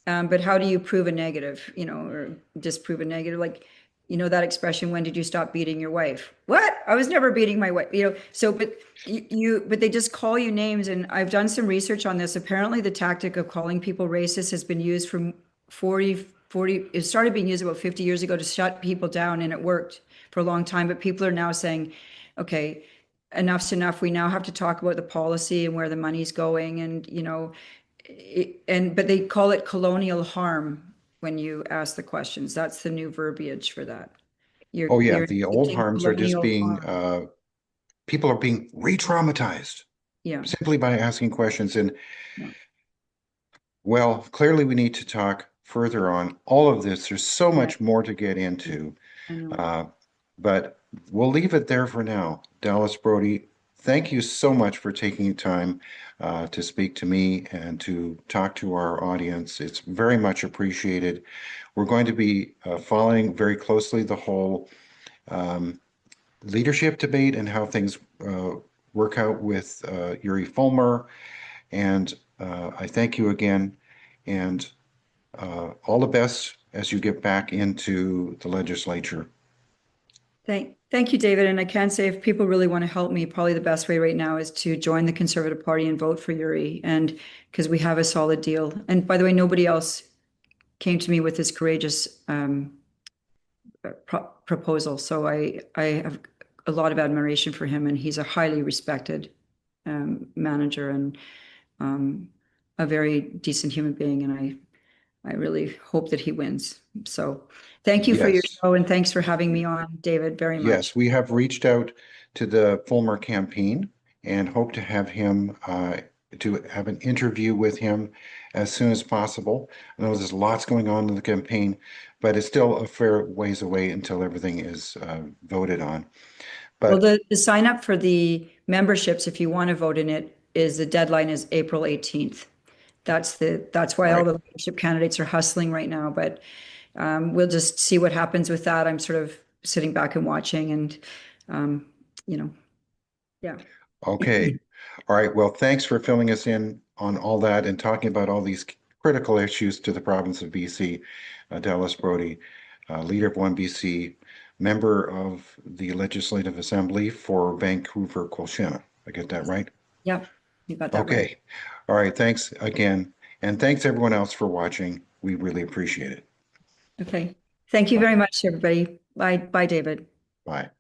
[SPEAKER 2] But how do you prove a negative, or disprove a negative? Like, that expression, when did you stop beating your wife? What? I was never beating my wife, So, but but they just call you names. And I've done some research on this. Apparently, the tactic of calling people racist has been used from 40, it started being used about 50 years ago to shut people down, and it worked for a long time. But people are now saying, okay, enough's enough. We now have to talk about the policy and where the money's going. And, but they call it colonial harm when you ask the questions. That's the new verbiage for that.
[SPEAKER 1] Oh yeah,
[SPEAKER 2] You're
[SPEAKER 1] the old
[SPEAKER 2] inflicting
[SPEAKER 1] harms are just
[SPEAKER 2] colonial
[SPEAKER 1] being
[SPEAKER 2] harm.
[SPEAKER 1] people are being re-traumatized
[SPEAKER 2] Yeah.
[SPEAKER 1] simply by asking questions. And
[SPEAKER 2] Yeah.
[SPEAKER 1] well, clearly we need to talk further on all of this. There's so
[SPEAKER 2] Yeah.
[SPEAKER 1] much more to get into,
[SPEAKER 2] I know.
[SPEAKER 1] uh, but we'll leave it there for now. Dallas Brodie, thank you so much for taking time to speak to me and to talk to our audience. It's very much appreciated. We're going to be following very closely the whole um, leadership debate and how things work out with Yuri Fulmer. And I thank you again, and all the best as you get back into the legislature.
[SPEAKER 2] Thank you, David. And I can say if people really want to help me, probably the best way right now is to join the Conservative Party and vote for Yuri. And because we have a solid deal. And by the way, nobody else came to me with this courageous proposal. So I have a lot of admiration for him, and he's a highly respected manager and um, a very decent human being. And I really hope that he wins. So thank you for your
[SPEAKER 1] Yes,
[SPEAKER 2] show, and thanks for having me on, David, very
[SPEAKER 1] yes,
[SPEAKER 2] much.
[SPEAKER 1] we have reached out to the Fulmer campaign and hope to have him to have an interview with him as soon as possible. I know there's lots going on in the campaign, but it's still a fair ways away until everything is voted on.
[SPEAKER 2] Well,
[SPEAKER 1] But
[SPEAKER 2] the sign up for the memberships, if you want to vote in it, is the deadline is April 18th. That's why all
[SPEAKER 1] right.
[SPEAKER 2] the leadership candidates are hustling right now. But we'll just see what happens with that. I'm sort of sitting back and watching, and um, you know, yeah.
[SPEAKER 1] Okay. All right. Well, thanks for filling us in on all that and talking about all these critical issues to the province of BC. Dallas Brodie, leader of One BC, member of the Legislative Assembly for Vancouver Colchina. I get that right?
[SPEAKER 2] Yeah, you got that right.
[SPEAKER 1] Okay. All right. Thanks again. And thanks everyone else for watching. We really appreciate it.
[SPEAKER 2] Okay. Thank you
[SPEAKER 1] Bye.
[SPEAKER 2] very much, everybody. Bye, David.
[SPEAKER 1] Bye.